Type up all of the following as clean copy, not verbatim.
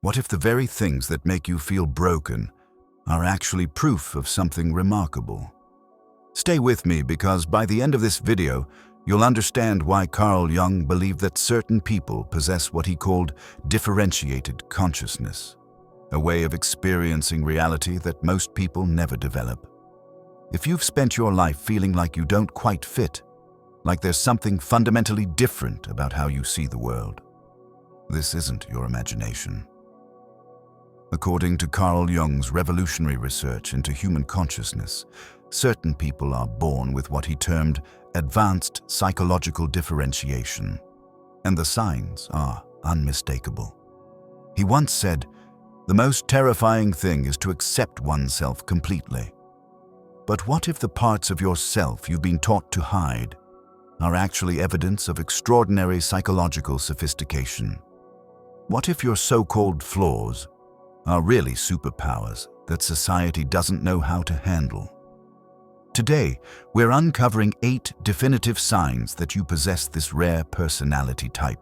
What if the very things that make you feel broken are actually proof of something remarkable? Stay with me, because by the end of this video, you'll understand why Carl Jung believed that certain people possess what he called differentiated consciousness, a way of experiencing reality that most people never develop. If you've spent your life feeling like you don't quite fit, like there's something fundamentally different about how you see the world, this isn't your imagination. According to Carl Jung's revolutionary research into human consciousness, certain people are born with what he termed advanced psychological differentiation, and the signs are unmistakable. He once said, "The most terrifying thing is to accept oneself completely." But what if the parts of yourself you've been taught to hide are actually evidence of extraordinary psychological sophistication? What if your so-called flaws are really superpowers that society doesn't know how to handle? Today, we're uncovering 8 definitive signs that you possess this rare personality type.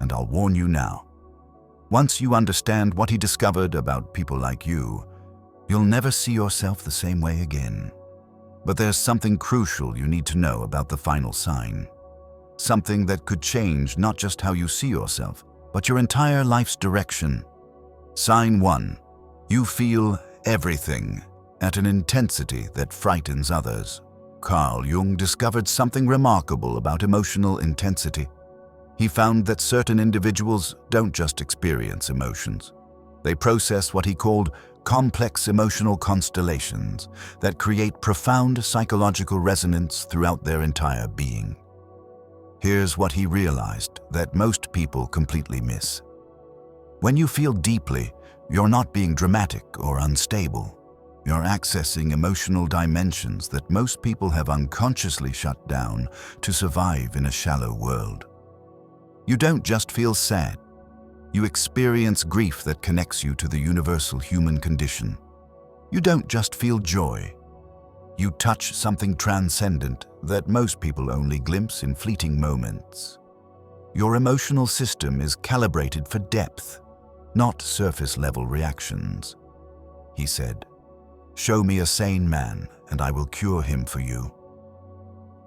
And I'll warn you now, once you understand what he discovered about people like you, you'll never see yourself the same way again. But there's something crucial you need to know about the final sign. Something that could change not just how you see yourself, but your entire life's direction. Sign 1. You feel everything at an intensity that frightens others. Carl Jung discovered something remarkable about emotional intensity. He found that certain individuals don't just experience emotions. They process what he called complex emotional constellations that create profound psychological resonance throughout their entire being. Here's what he realized that most people completely miss. When you feel deeply, you're not being dramatic or unstable. You're accessing emotional dimensions that most people have unconsciously shut down to survive in a shallow world. You don't just feel sad. You experience grief that connects you to the universal human condition. You don't just feel joy. You touch something transcendent that most people only glimpse in fleeting moments. Your emotional system is calibrated for depth, not surface-level reactions. He said, "Show me a sane man, and I will cure him for you."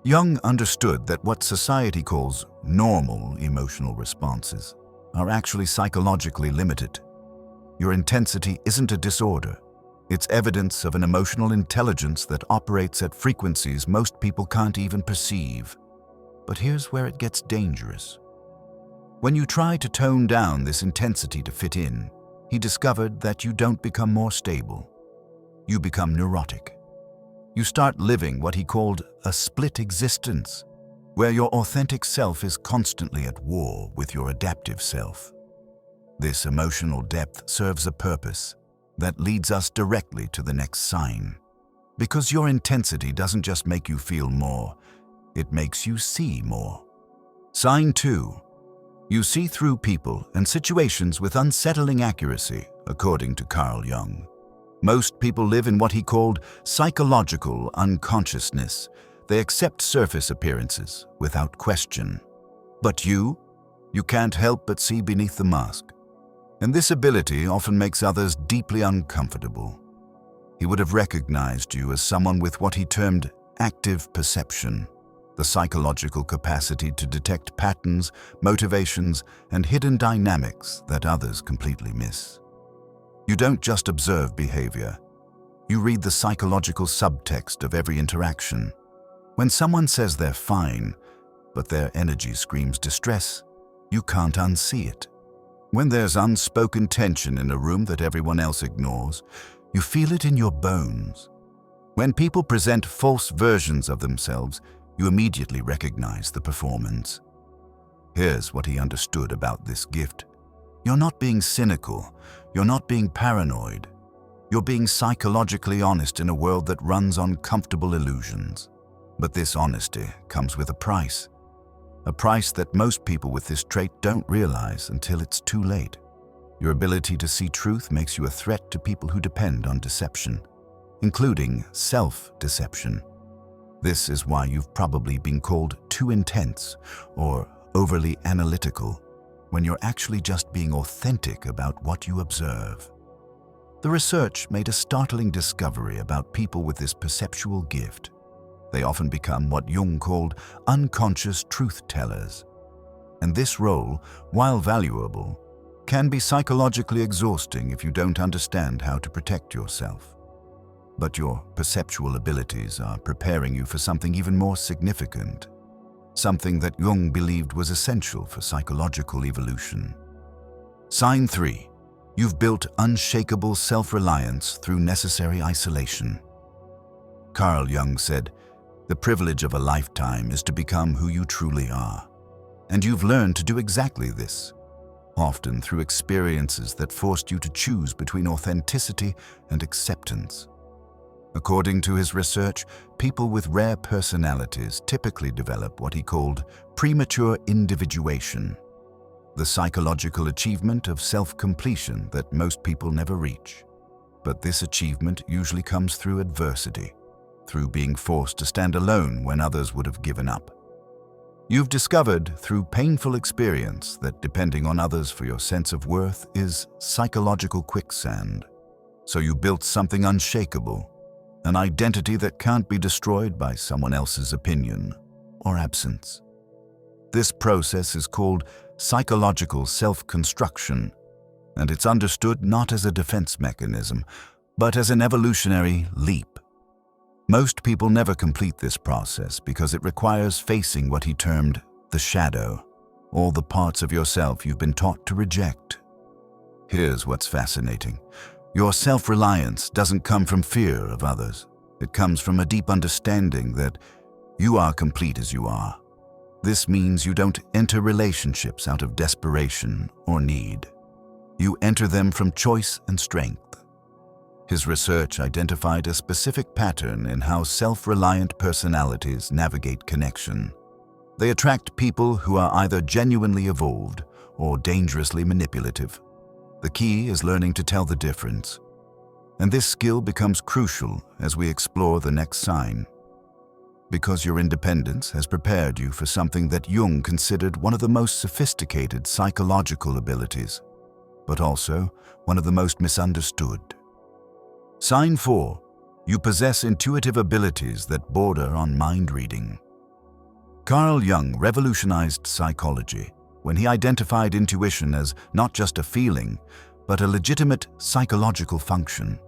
Jung understood that what society calls normal emotional responses are actually psychologically limited. Your intensity isn't a disorder. It's evidence of an emotional intelligence that operates at frequencies most people can't even perceive. But here's where it gets dangerous. When you try to tone down this intensity to fit in, he discovered that you don't become more stable. You become neurotic. You start living what he called a split existence, where your authentic self is constantly at war with your adaptive self. This emotional depth serves a purpose that leads us directly to the next sign. Because your intensity doesn't just make you feel more, it makes you see more. Sign 2. You see through people and situations with unsettling accuracy, according to Carl Jung. Most people live in what he called psychological unconsciousness. They accept surface appearances without question. But you can't help but see beneath the mask. And this ability often makes others deeply uncomfortable. He would have recognized you as someone with what he termed active perception, the psychological capacity to detect patterns, motivations, and hidden dynamics that others completely miss. You don't just observe behavior. You read the psychological subtext of every interaction. When someone says they're fine, but their energy screams distress, you can't unsee it. When there's unspoken tension in a room that everyone else ignores, you feel it in your bones. When people present false versions of themselves, you immediately recognize the performance. Here's what he understood about this gift. You're not being cynical. You're not being paranoid. You're being psychologically honest in a world that runs on comfortable illusions. But this honesty comes with a price that most people with this trait don't realize until it's too late. Your ability to see truth makes you a threat to people who depend on deception, including self-deception. This is why you've probably been called too intense or overly analytical. when you're actually just being authentic about what you observe. The research made a startling discovery about people with this perceptual gift. They often become what Jung called unconscious truth-tellers. And this role, while valuable, can be psychologically exhausting if you don't understand how to protect yourself. But your perceptual abilities are preparing you for something even more significant, something that Jung believed was essential for psychological evolution. Sign 3. You've built unshakable self-reliance through necessary isolation. Carl Jung said, "The privilege of a lifetime is to become who you truly are." And you've learned to do exactly this, often through experiences that forced you to choose between authenticity and acceptance. According to his research, people with rare personalities typically develop what he called premature individuation, the psychological achievement of self-completion that most people never reach. But this achievement usually comes through adversity, through being forced to stand alone when others would have given up. You've discovered through painful experience that depending on others for your sense of worth is psychological quicksand. So you built something unshakable, an identity that can't be destroyed by someone else's opinion or absence. This process is called psychological self-construction, and it's understood not as a defense mechanism, but as an evolutionary leap. Most people never complete this process because it requires facing what he termed the shadow, all the parts of yourself you've been taught to reject. Here's what's fascinating. Your self-reliance doesn't come from fear of others. It comes from a deep understanding that you are complete as you are. This means you don't enter relationships out of desperation or need. You enter them from choice and strength. His research identified a specific pattern in how self-reliant personalities navigate connection. They attract people who are either genuinely evolved or dangerously manipulative. The key is learning to tell the difference. And this skill becomes crucial as we explore the next sign. Because your independence has prepared you for something that Jung considered one of the most sophisticated psychological abilities, but also one of the most misunderstood. Sign 4. You possess intuitive abilities that border on mind reading. Carl Jung revolutionized psychology when he identified intuition as not just a feeling, but a legitimate psychological function.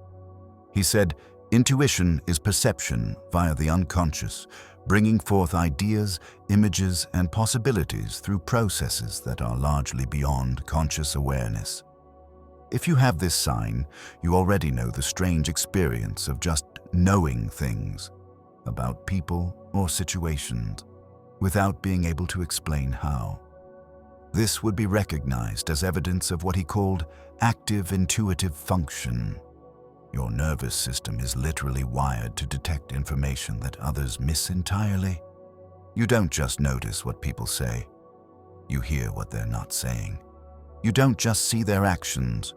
He said, "Intuition is perception via the unconscious, bringing forth ideas, images, and possibilities through processes that are largely beyond conscious awareness." If you have this sign, you already know the strange experience of just knowing things about people or situations without being able to explain how. This would be recognized as evidence of what he called active intuitive function. Your nervous system is literally wired to detect information that others miss entirely. You don't just notice what people say. You hear what they're not saying. You don't just see their actions.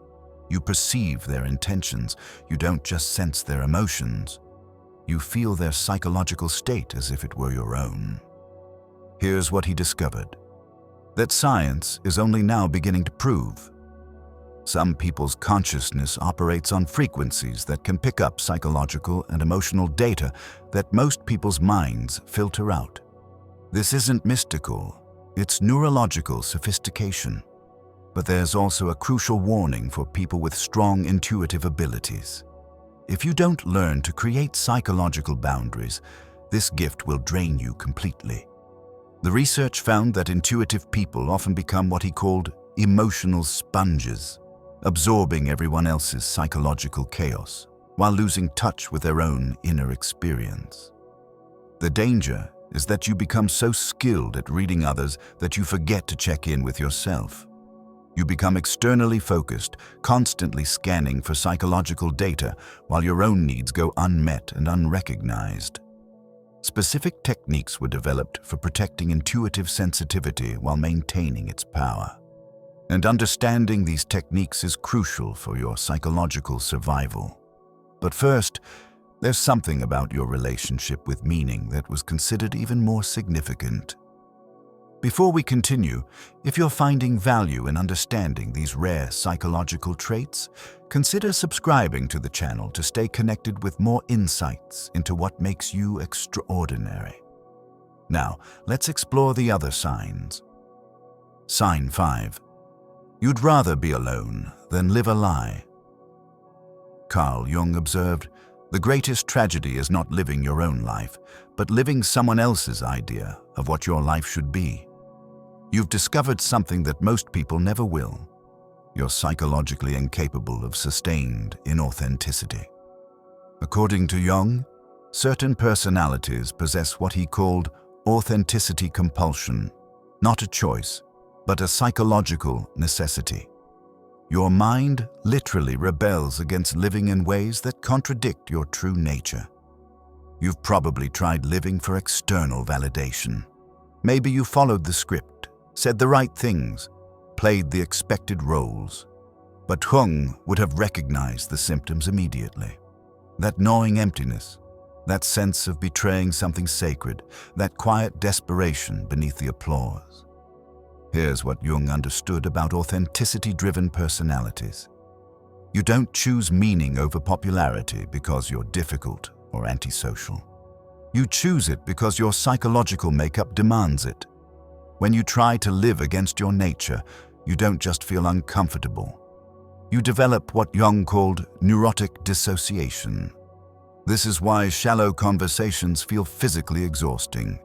You perceive their intentions. You don't just sense their emotions. You feel their psychological state as if it were your own. Here's what he discovered: that science is only now beginning to prove. Some people's consciousness operates on frequencies that can pick up psychological and emotional data that most people's minds filter out. This isn't mystical, it's neurological sophistication. But there's also a crucial warning for people with strong intuitive abilities. If you don't learn to create psychological boundaries, this gift will drain you completely. The research found that intuitive people often become what he called emotional sponges, absorbing everyone else's psychological chaos while losing touch with their own inner experience. The danger is that you become so skilled at reading others that you forget to check in with yourself. You become externally focused, constantly scanning for psychological data while your own needs go unmet and unrecognized. Specific techniques were developed for protecting intuitive sensitivity while maintaining its power. And understanding these techniques is crucial for your psychological survival. But first, there's something about your relationship with meaning that was considered even more significant. Before we continue, if you're finding value in understanding these rare psychological traits, consider subscribing to the channel to stay connected with more insights into what makes you extraordinary. Now, let's explore the other signs. Sign 5. You'd rather be alone than live a lie. Carl Jung observed, "The greatest tragedy is not living your own life, but living someone else's idea of what your life should be." You've discovered something that most people never will. You're psychologically incapable of sustained inauthenticity. According to Jung, certain personalities possess what he called authenticity compulsion, not a choice, but a psychological necessity. Your mind literally rebels against living in ways that contradict your true nature. You've probably tried living for external validation. Maybe you followed the script, said the right things, played the expected roles. But Jung would have recognized the symptoms immediately. That gnawing emptiness, that sense of betraying something sacred, that quiet desperation beneath the applause. Here's what Jung understood about authenticity-driven personalities. You don't choose meaning over popularity because you're difficult or antisocial. You choose it because your psychological makeup demands it. When you try to live against your nature, you don't just feel uncomfortable. You develop what Jung called neurotic dissociation. This is why shallow conversations feel physically exhausting.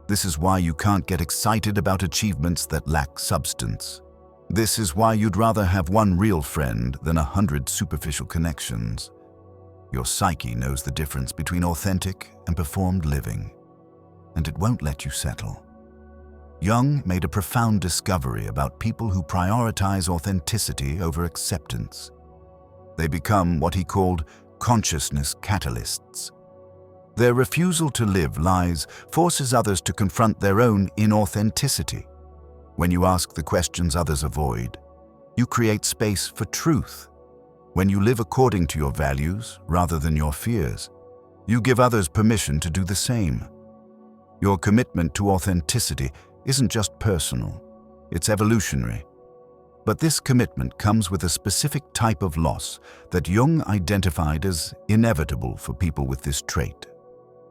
This is why you can't get excited about achievements that lack substance. This is why you'd rather have one real friend than 100 superficial connections. Your psyche knows the difference between authentic and performed living, and it won't let you settle. Jung made a profound discovery about people who prioritize authenticity over acceptance. They become what he called consciousness catalysts. Their refusal to live lies forces others to confront their own inauthenticity. When you ask the questions others avoid, you create space for truth. When you live according to your values rather than your fears, you give others permission to do the same. Your commitment to authenticity isn't just personal, it's evolutionary. But this commitment comes with a specific type of loss that Jung identified as inevitable for people with this trait.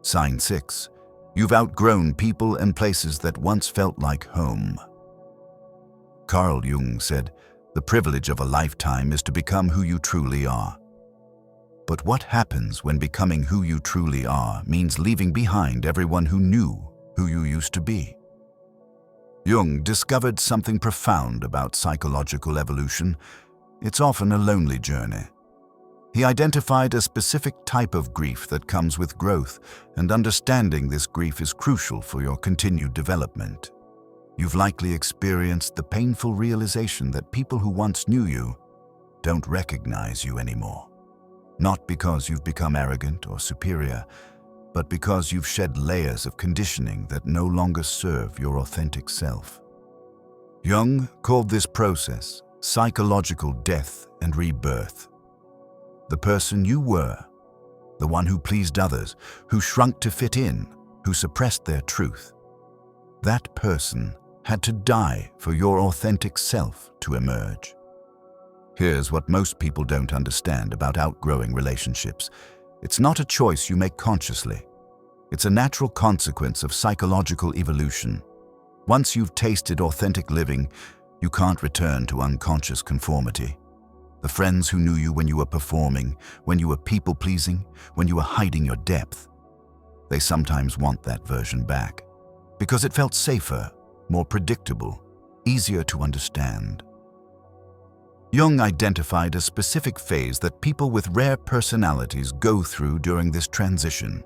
Sign 6. You've outgrown people and places that once felt like home. Carl Jung said, "The privilege of a lifetime is to become who you truly are." But what happens when becoming who you truly are means leaving behind everyone who knew who you used to be? Jung discovered something profound about psychological evolution. It's often a lonely journey. He identified a specific type of grief that comes with growth, and understanding this grief is crucial for your continued development. You've likely experienced the painful realization that people who once knew you don't recognize you anymore. Not because you've become arrogant or superior, but because you've shed layers of conditioning that no longer serve your authentic self. Jung called this process psychological death and rebirth. The person you were, the one who pleased others, who shrunk to fit in, who suppressed their truth, that person had to die for your authentic self to emerge. Here's what most people don't understand about outgrowing relationships. It's not a choice you make consciously. It's a natural consequence of psychological evolution. Once you've tasted authentic living, you can't return to unconscious conformity. The friends who knew you when you were performing, when you were people-pleasing, when you were hiding your depth, they sometimes want that version back because it felt safer, more predictable, easier to understand. Jung identified a specific phase that people with rare personalities go through during this transition.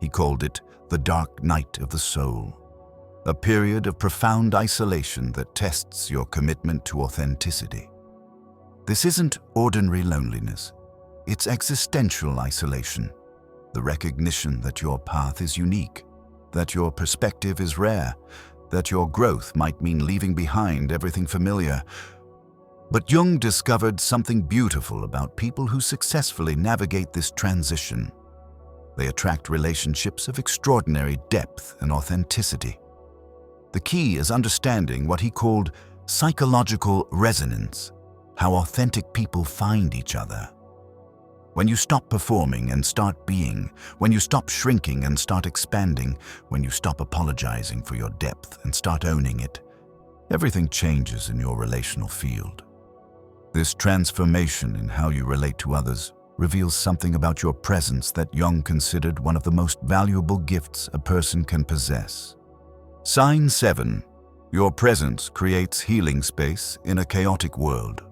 He called it the dark night of the soul, a period of profound isolation that tests your commitment to authenticity. This isn't ordinary loneliness. It's existential isolation, the recognition that your path is unique, that your perspective is rare, that your growth might mean leaving behind everything familiar. But Jung discovered something beautiful about people who successfully navigate this transition. They attract relationships of extraordinary depth and authenticity. The key is understanding what he called psychological resonance, how authentic people find each other. When you stop performing and start being, when you stop shrinking and start expanding, when you stop apologizing for your depth and start owning it, everything changes in your relational field. This transformation in how you relate to others reveals something about your presence that Jung considered one of the most valuable gifts a person can possess. Sign 7. Your presence creates healing space in a chaotic world.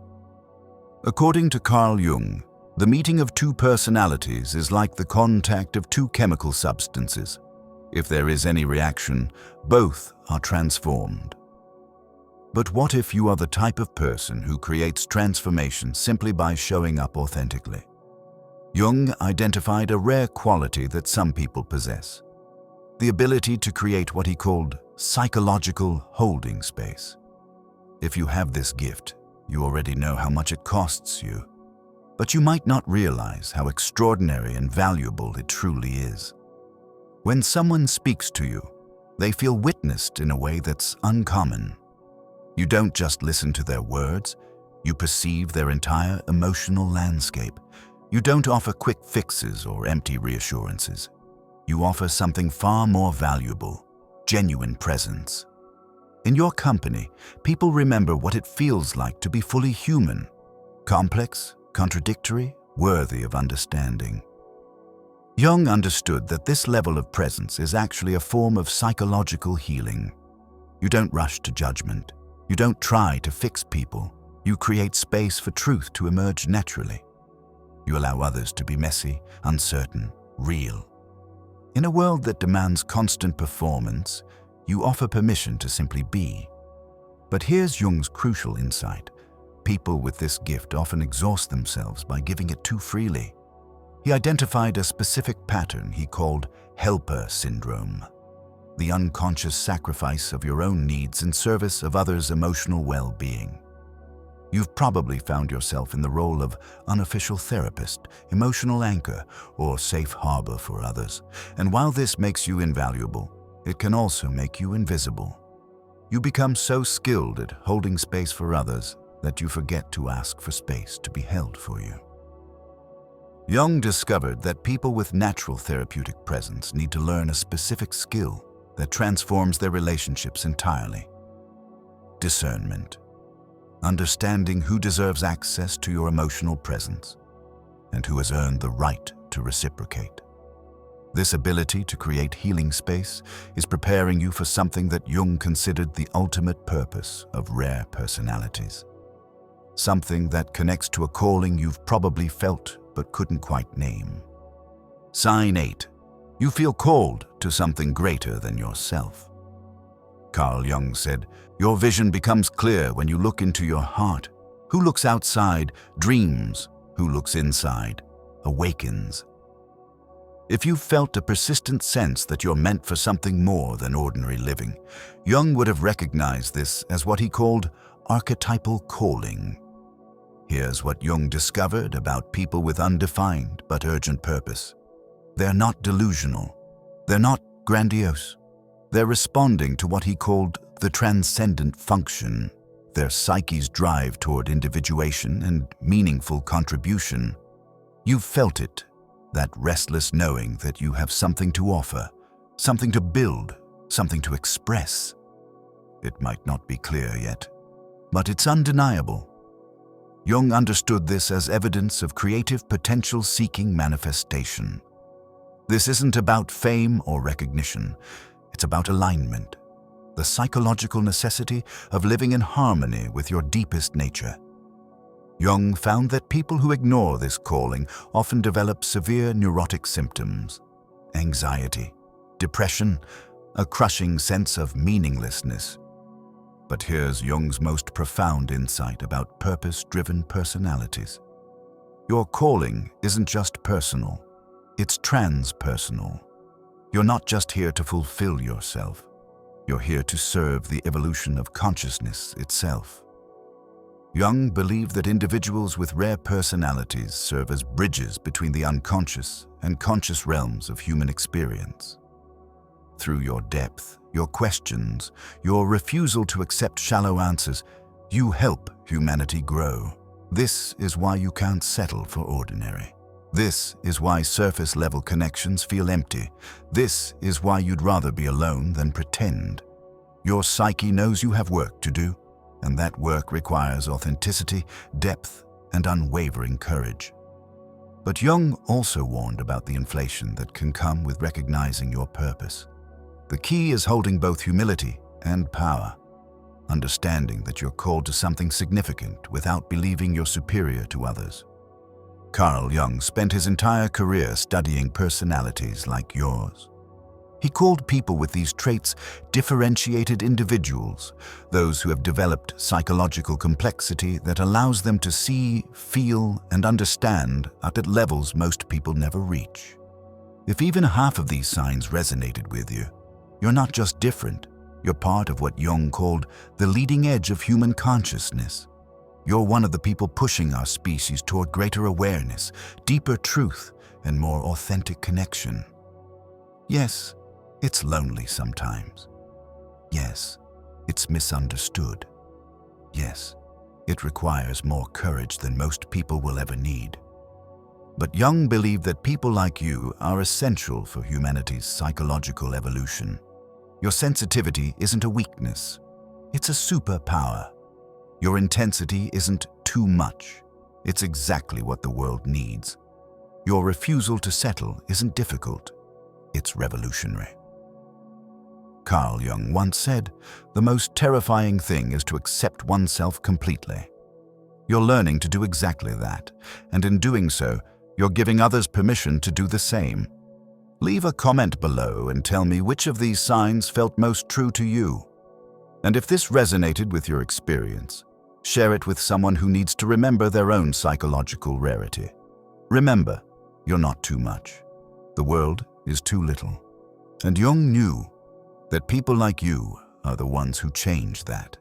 According to Carl Jung, the meeting of two personalities is like the contact of two chemical substances. If there is any reaction, both are transformed. But what if you are the type of person who creates transformation simply by showing up authentically? Jung identified a rare quality that some people possess: the ability to create what he called psychological holding space. If you have this gift, you already know how much it costs you, but you might not realize how extraordinary and valuable it truly is. When someone speaks to you, they feel witnessed in a way that's uncommon. You don't just listen to their words, you perceive their entire emotional landscape. You don't offer quick fixes or empty reassurances. You offer something far more valuable: genuine presence. In your company, people remember what it feels like to be fully human, complex, contradictory, worthy of understanding. Jung understood that this level of presence is actually a form of psychological healing. You don't rush to judgment. You don't try to fix people. You create space for truth to emerge naturally. You allow others to be messy, uncertain, real. In a world that demands constant performance, you offer permission to simply be. But here's Jung's crucial insight. People with this gift often exhaust themselves by giving it too freely. He identified a specific pattern he called helper syndrome, the unconscious sacrifice of your own needs in service of others' emotional well-being. You've probably found yourself in the role of unofficial therapist, emotional anchor, or safe harbor for others. And while this makes you invaluable, it can also make you invisible. You become so skilled at holding space for others that you forget to ask for space to be held for you. Jung discovered that people with natural therapeutic presence need to learn a specific skill that transforms their relationships entirely: discernment. Understanding who deserves access to your emotional presence and who has earned the right to reciprocate. This ability to create healing space is preparing you for something that Jung considered the ultimate purpose of rare personalities. Something that connects to a calling you've probably felt but couldn't quite name. Sign 8. You feel called to something greater than yourself. Carl Jung said, "Your vision becomes clear when you look into your heart. Who looks outside dreams. Who looks inside awakens." If you felt a persistent sense that you're meant for something more than ordinary living, Jung would have recognized this as what he called archetypal calling. Here's what Jung discovered about people with undefined but urgent purpose. They're not delusional. They're not grandiose. They're responding to what he called the transcendent function, their psyche's drive toward individuation and meaningful contribution. You've felt it, that restless knowing that you have something to offer, something to build, something to express. It might not be clear yet, but it's undeniable. Jung understood this as evidence of creative potential seeking manifestation. This isn't about fame or recognition. It's about alignment, the psychological necessity of living in harmony with your deepest nature. Jung found that people who ignore this calling often develop severe neurotic symptoms: anxiety, depression, a crushing sense of meaninglessness. But here's Jung's most profound insight about purpose-driven personalities. Your calling isn't just personal, it's transpersonal. You're not just here to fulfill yourself. You're here to serve the evolution of consciousness itself. Jung believed that individuals with rare personalities serve as bridges between the unconscious and conscious realms of human experience. Through your depth, your questions, your refusal to accept shallow answers, you help humanity grow. This is why you can't settle for ordinary. This is why surface-level connections feel empty. This is why you'd rather be alone than pretend. Your psyche knows you have work to do, and that work requires authenticity, depth, and unwavering courage. But Jung also warned about the inflation that can come with recognizing your purpose. The key is holding both humility and power, understanding that you're called to something significant without believing you're superior to others. Carl Jung spent his entire career studying personalities like yours. He called people with these traits differentiated individuals, those who have developed psychological complexity that allows them to see, feel, and understand at levels most people never reach. If even half of these signs resonated with you, you're not just different, you're part of what Jung called the leading edge of human consciousness. You're one of the people pushing our species toward greater awareness, deeper truth, and more authentic connection. Yes, it's lonely sometimes. Yes, it's misunderstood. Yes, it requires more courage than most people will ever need. But Jung believed that people like you are essential for humanity's psychological evolution. Your sensitivity isn't a weakness, it's a superpower. Your intensity isn't too much, it's exactly what the world needs. Your refusal to settle isn't difficult, it's revolutionary. Carl Jung once said, "The most terrifying thing is to accept oneself completely." You're learning to do exactly that, and in doing so, you're giving others permission to do the same. Leave a comment below and tell me which of these signs felt most true to you. And if this resonated with your experience, share it with someone who needs to remember their own psychological rarity. Remember, you're not too much. The world is too little. And Jung knew that people like you are the ones who change that.